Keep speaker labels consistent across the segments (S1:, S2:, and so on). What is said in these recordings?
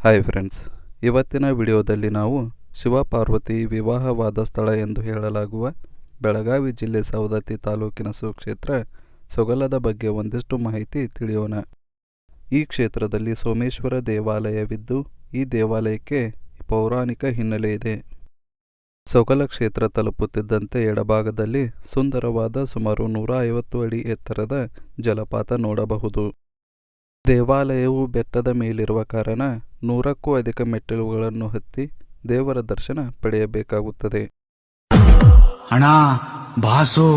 S1: Hi friends, ಇವತ್ತಿನ ವಿಡಿಯೋದಲ್ಲಿ ನಾವು ಶಿವಪಾರ್ವತಿ ವಿವಾಹವಾದ ಸ್ಥಳ ಎಂದು ಹೇಳಲಾಗುವ ಬೆಳಗಾವಿ ಜಿಲ್ಲೆ ಸವದತ್ತಿ ತಾಲೂಕಿನ ಸುಕ್ಷೇತ್ರ ಸೊಗಲದ ಬಗ್ಗೆ ಒಂದಿಷ್ಟು ಮಾಹಿತಿ ತಿಳಿಯೋಣ. ಈ ಕ್ಷೇತ್ರದಲ್ಲಿ ಸೋಮೇಶ್ವರ ದೇವಾಲಯವಿದ್ದು, ಈ ದೇವಾಲಯಕ್ಕೆ ಪೌರಾಣಿಕ ಹಿನ್ನೆಲೆ ಇದೆ. ಸೊಗಲ ಕ್ಷೇತ್ರ ತಲುಪುತ್ತಿದ್ದಂತೆ ಎಡಭಾಗದಲ್ಲಿ ಸುಂದರವಾದ ಸುಮಾರು 150 ಅಡಿ ಎತ್ತರದ ಜಲಪಾತ ನೋಡಬಹುದು. ದೇವಾಲಯವು ಬೆಟ್ಟದ ಮೇಲಿರುವ ಕಾರಣ 100ಕ್ಕೂ ಅಧಿಕ ಮೆಟ್ಟಿಲುಗಳನ್ನು ಹತ್ತಿ ದೇವರ ದರ್ಶನ ಪಡೆಯಬೇಕಾಗುತ್ತದೆ.
S2: ಹಣ ಬಾಸು.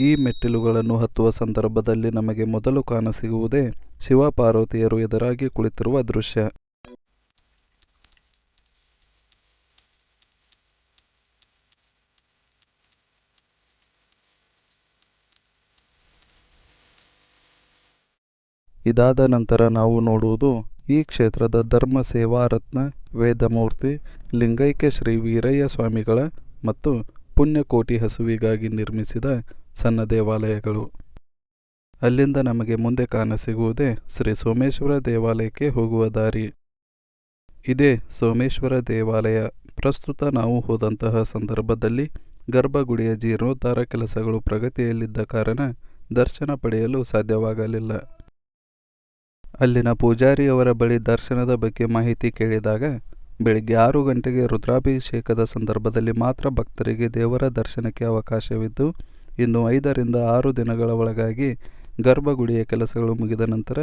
S1: ಈ ಮೆಟ್ಟಿಲುಗಳನ್ನು ಹತ್ತುವ ಸಂದರ್ಭದಲ್ಲಿ ನಮಗೆ ಮೊದಲು ಕಾಣಸಿಗುವುದೇ ಶಿವಪಾರ್ವತಿಯರು ಎದುರಾಗಿ ಕುಳಿತಿರುವ ದೃಶ್ಯ. ಇದಾದ ನಂತರ ನಾವು ನೋಡುವುದು ಈ ಕ್ಷೇತ್ರದ ಧರ್ಮ ಸೇವಾರತ್ನ ವೇದಮೂರ್ತಿ ಲಿಂಗೈಕ್ಯ ಶ್ರೀ ವೀರಯ್ಯ ಸ್ವಾಮಿಗಳ ಮತ್ತು ಪುಣ್ಯಕೋಟಿ ಹಸುವಿಗಾಗಿ ನಿರ್ಮಿಸಿದ ಸಣ್ಣ ದೇವಾಲಯಗಳು. ಅಲ್ಲಿಂದ ನಮಗೆ ಮುಂದೆ ಕಾಣಸಿಗುವುದೇ ಶ್ರೀ ಸೋಮೇಶ್ವರ ದೇವಾಲಯಕ್ಕೆ ಹೋಗುವ ದಾರಿ. ಇದೇ ಸೋಮೇಶ್ವರ ದೇವಾಲಯ. ಪ್ರಸ್ತುತ ನಾವು ಹೋದಂತಹ ಸಂದರ್ಭದಲ್ಲಿ ಗರ್ಭಗುಡಿಯ ಜೀರ್ಣೋದ್ಧಾರ ಕೆಲಸಗಳು ಪ್ರಗತಿಯಲ್ಲಿದ್ದ ಕಾರಣ ದರ್ಶನ ಪಡೆಯಲು ಸಾಧ್ಯವಾಗಲಿಲ್ಲ. ಅಲ್ಲಿನ ಪೂಜಾರಿಯವರ ಬಳಿ ದರ್ಶನದ ಬಗ್ಗೆ ಮಾಹಿತಿ ಕೇಳಿದಾಗ ಬೆಳಿಗ್ಗೆ 6 ಗಂಟೆಗೆ ರುದ್ರಾಭಿಷೇಕದ ಸಂದರ್ಭದಲ್ಲಿ ಮಾತ್ರ ಭಕ್ತರಿಗೆ ದೇವರ ದರ್ಶನಕ್ಕೆ ಅವಕಾಶವಿದ್ದು, ಇನ್ನು 5 ರಿಂದ 6 ದಿನಗಳ ಒಳಗಾಗಿ ಗರ್ಭಗುಡಿಯ ಕೆಲಸಗಳು ಮುಗಿದ ನಂತರ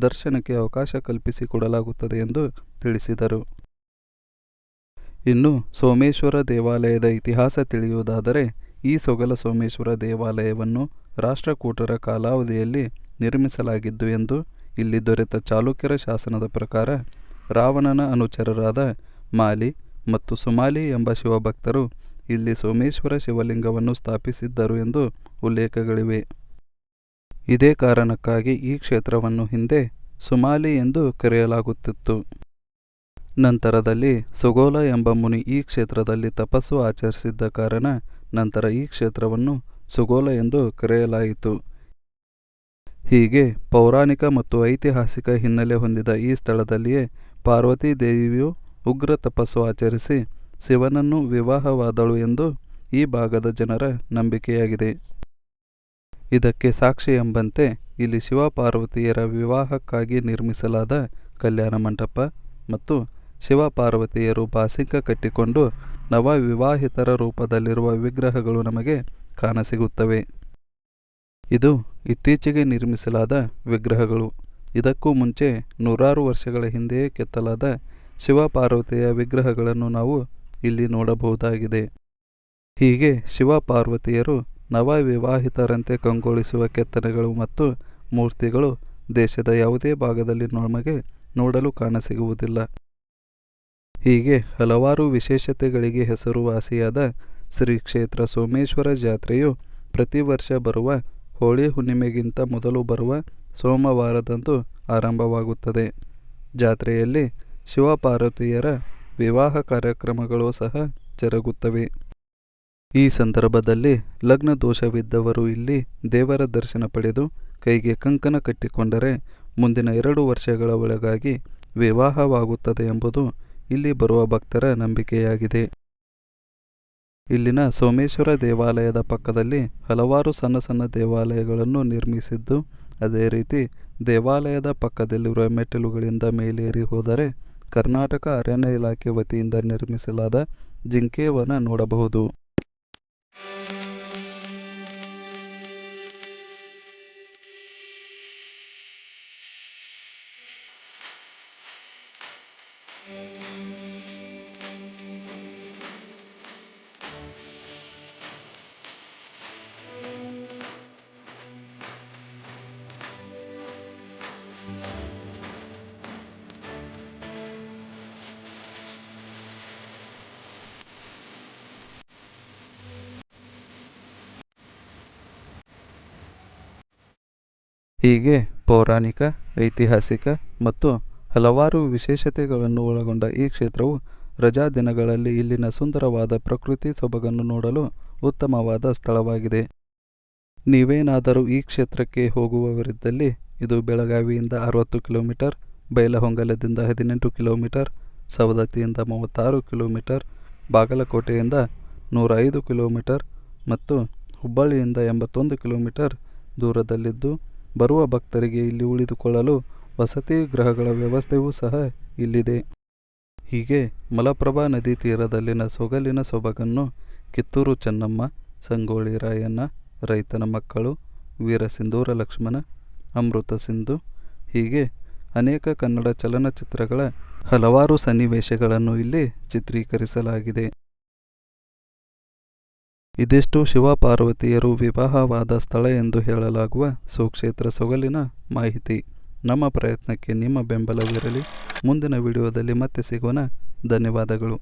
S1: ದರ್ಶನಕ್ಕೆ ಅವಕಾಶ ಕಲ್ಪಿಸಿಕೊಡಲಾಗುತ್ತದೆ ಎಂದು ತಿಳಿಸಿದರು. ಇನ್ನು ಸೋಮೇಶ್ವರ ದೇವಾಲಯದ ಇತಿಹಾಸ ತಿಳಿಯುವುದಾದರೆ, ಈ ಸೊಗಲ ಸೋಮೇಶ್ವರ ದೇವಾಲಯವನ್ನು ರಾಷ್ಟ್ರಕೂಟರ ಕಾಲಾವಧಿಯಲ್ಲಿ ನಿರ್ಮಿಸಲಾಗಿದ್ದು ಎಂದು ಇಲ್ಲಿ ದೊರೆತ ಚಾಲುಕ್ಯರ ಶಾಸನದ ಪ್ರಕಾರ ರಾವಣನ ಅನುಚರರಾದ ಮಾಲಿ ಮತ್ತು ಸುಮಾಲಿ ಎಂಬ ಶಿವಭಕ್ತರು ಇಲ್ಲಿ ಸೋಮೇಶ್ವರ ಶಿವಲಿಂಗವನ್ನು ಸ್ಥಾಪಿಸಿದ್ದರು ಎಂದು ಉಲ್ಲೇಖಗಳಿವೆ. ಇದೇ ಕಾರಣಕ್ಕಾಗಿ ಈ ಕ್ಷೇತ್ರವನ್ನು ಹಿಂದೆ ಸುಮಾಲಿ ಎಂದು ಕರೆಯಲಾಗುತ್ತಿತ್ತು. ನಂತರದಲ್ಲಿ ಸುಗೋಲ ಎಂಬ ಮುನಿ ಈ ಕ್ಷೇತ್ರದಲ್ಲಿ ತಪಸ್ಸು ಆಚರಿಸಿದ್ದ ಕಾರಣ ನಂತರ ಈ ಕ್ಷೇತ್ರವನ್ನು ಸುಗೋಲ ಎಂದು ಕರೆಯಲಾಯಿತು. ಹೀಗೆ ಪೌರಾಣಿಕ ಮತ್ತು ಐತಿಹಾಸಿಕ ಹಿನ್ನೆಲೆ ಹೊಂದಿದ ಈ ಸ್ಥಳದಲ್ಲಿಯೇ ಪಾರ್ವತೀ ದೇವಿಯು ಉಗ್ರ ತಪಸ್ಸು ಆಚರಿಸಿ ಶಿವನನ್ನು ವಿವಾಹವಾದಳು ಎಂದು ಈ ಭಾಗದ ಜನರ ನಂಬಿಕೆಯಾಗಿದೆ. ಇದಕ್ಕೆ ಸಾಕ್ಷಿ ಎಂಬಂತೆ ಇಲ್ಲಿ ಶಿವಪಾರ್ವತಿಯರ ವಿವಾಹಕ್ಕಾಗಿ ನಿರ್ಮಿಸಲಾದ ಕಲ್ಯಾಣ ಮಂಟಪ ಮತ್ತು ಶಿವಪಾರ್ವತಿಯರು ಬಾಸಿಂಗ ಕಟ್ಟಿಕೊಂಡು ನವ ವಿವಾಹಿತರ ರೂಪದಲ್ಲಿರುವ ವಿಗ್ರಹಗಳು ನಮಗೆ ಕಾಣಸಿಗುತ್ತವೆ. ಇದು ಇತ್ತೀಚೆಗೆ ನಿರ್ಮಿಸಲಾದ ವಿಗ್ರಹಗಳು. ಇದಕ್ಕೂ ಮುಂಚೆ 100 ವರ್ಷಗಳ ಹಿಂದೆಯೇ ಕೆತ್ತಲಾದ ಶಿವಪಾರ್ವತಿಯ ವಿಗ್ರಹಗಳನ್ನು ನಾವು ಇಲ್ಲಿ ನೋಡಬಹುದಾಗಿದೆ. ಹೀಗೆ ಶಿವಪಾರ್ವತಿಯರು ನವ ವಿವಾಹಿತರಂತೆ ಕಂಗೊಳಿಸುವ ಕೆತ್ತನೆಗಳು ಮತ್ತು ಮೂರ್ತಿಗಳು ದೇಶದ ಯಾವುದೇ ಭಾಗದಲ್ಲಿ ನಮಗೆ ನೋಡಲು ಕಾಣಸಿಗುವುದಿಲ್ಲ. ಹೀಗೆ ಹಲವಾರು ವಿಶೇಷತೆಗಳಿಗೆ ಹೆಸರುವಾಸಿಯಾದ ಶ್ರೀ ಕ್ಷೇತ್ರ ಸೋಮೇಶ್ವರ ಜಾತ್ರೆಯು ಪ್ರತಿ ವರ್ಷ ಬರುವ ಹೋಳಿ ಹುಣ್ಣಿಮೆಗಿಂತ ಮೊದಲು ಬರುವ ಸೋಮವಾರದಂದು ಆರಂಭವಾಗುತ್ತದೆ. ಜಾತ್ರೆಯಲ್ಲಿ ಶಿವಪಾರ್ವತಿಯರ ವಿವಾಹ ಕಾರ್ಯಕ್ರಮಗಳು ಸಹ ಜರುಗುತ್ತವೆ. ಈ ಸಂದರ್ಭದಲ್ಲಿ ಲಗ್ನ ದೋಷವಿದ್ದವರು ಇಲ್ಲಿ ದೇವರ ದರ್ಶನ ಪಡೆದು ಕೈಗೆ ಕಂಕಣ ಕಟ್ಟಿಕೊಂಡರೆ ಮುಂದಿನ 2 ವರ್ಷಗಳ ಒಳಗಾಗಿ ವಿವಾಹವಾಗುತ್ತದೆ ಎಂಬುದು ಇಲ್ಲಿ ಬರುವ ಭಕ್ತರ ನಂಬಿಕೆಯಾಗಿದೆ. ಇಲ್ಲಿನ ಸೋಮೇಶ್ವರ ದೇವಾಲಯದ ಪಕ್ಕದಲ್ಲಿ ಹಲವಾರು ಸಣ್ಣ ಸಣ್ಣ ದೇವಾಲಯಗಳನ್ನು ನಿರ್ಮಿಸಿದ್ದು, ಅದೇ ರೀತಿ ದೇವಾಲಯದ ಪಕ್ಕದಲ್ಲಿರುವ ಮೆಟ್ಟಿಲುಗಳಿಂದ ಮೇಲೇರಿ ಹೋದರೆ ಕರ್ನಾಟಕ ಅರಣ್ಯ ಇಲಾಖೆ ವತಿಯಿಂದ ನಿರ್ಮಿಸಲಾದ ಜಿಂಕೆ ವನ ನೋಡಬಹುದು. ಹೀಗೆ ಪೌರಾಣಿಕ, ಐತಿಹಾಸಿಕ ಮತ್ತು ಹಲವಾರು ವಿಶೇಷತೆಗಳನ್ನು ಒಳಗೊಂಡ ಈ ಕ್ಷೇತ್ರವು ರಜಾ ದಿನಗಳಲ್ಲಿ ಇಲ್ಲಿನ ಸುಂದರವಾದ ಪ್ರಕೃತಿ ಸೊಬಗನ್ನು ನೋಡಲು ಉತ್ತಮವಾದ ಸ್ಥಳವಾಗಿದೆ. ನೀವೇನಾದರೂ ಈ ಕ್ಷೇತ್ರಕ್ಕೆ ಹೋಗುವವರಿದ್ದಲ್ಲಿ ಇದು ಬೆಳಗಾವಿಯಿಂದ 60 ಕಿಲೋಮೀಟರ್, ಬೈಲಹೊಂಗಲದಿಂದ 18 ಕಿಲೋಮೀಟರ್, ಸವದತ್ತಿಯಿಂದ 36 ಕಿಲೋಮೀಟರ್, ಬಾಗಲಕೋಟೆಯಿಂದ 105 ಕಿಲೋಮೀಟರ್ ಮತ್ತು ಹುಬ್ಬಳ್ಳಿಯಿಂದ 81 ಕಿಲೋಮೀಟರ್ ದೂರದಲ್ಲಿದ್ದು, ಬರುವ ಭಕ್ತರಿಗೆ ಇಲ್ಲಿ ಉಳಿದುಕೊಳ್ಳಲು ವಸತಿ ಗೃಹಗಳ ವ್ಯವಸ್ಥೆಯೂ ಸಹ ಇಲ್ಲಿದೆ. ಹೀಗೆ ಮಲಪ್ರಭಾ ನದಿ ತೀರದಲ್ಲಿನ ಸೊಗಲಿನ ಸೊಬಗನ್ನು ಕಿತ್ತೂರು ಚೆನ್ನಮ್ಮ, ಸಂಗೊಳ್ಳಿ ರಾಯಣ್ಣ, ರೈತನ ಮಕ್ಕಳು, ವೀರಸಿಂಧೂರ ಲಕ್ಷ್ಮಣ, ಅಮೃತ ಸಿಂಧು ಹೀಗೆ ಅನೇಕ ಕನ್ನಡ ಚಲನಚಿತ್ರಗಳ ಹಲವಾರು ಸನ್ನಿವೇಶಗಳನ್ನು ಇಲ್ಲಿ ಚಿತ್ರೀಕರಿಸಲಾಗಿದೆ. ಇದಿಷ್ಟು ಶಿವಪಾರ್ವತಿಯರು ವಿವಾಹವಾದ ಸ್ಥಳ ಎಂದು ಹೇಳಲಾಗುವ ಸುಕ್ಷೇತ್ರ ಸೊಗಲಿನ ಮಾಹಿತಿ. ನಮ್ಮ ಪ್ರಯತ್ನಕ್ಕೆ ನಿಮ್ಮ ಬೆಂಬಲವಿರಲಿ. ಮುಂದಿನ ವಿಡಿಯೋದಲ್ಲಿ ಮತ್ತೆ ಸಿಗೋಣ. ಧನ್ಯವಾದಗಳು.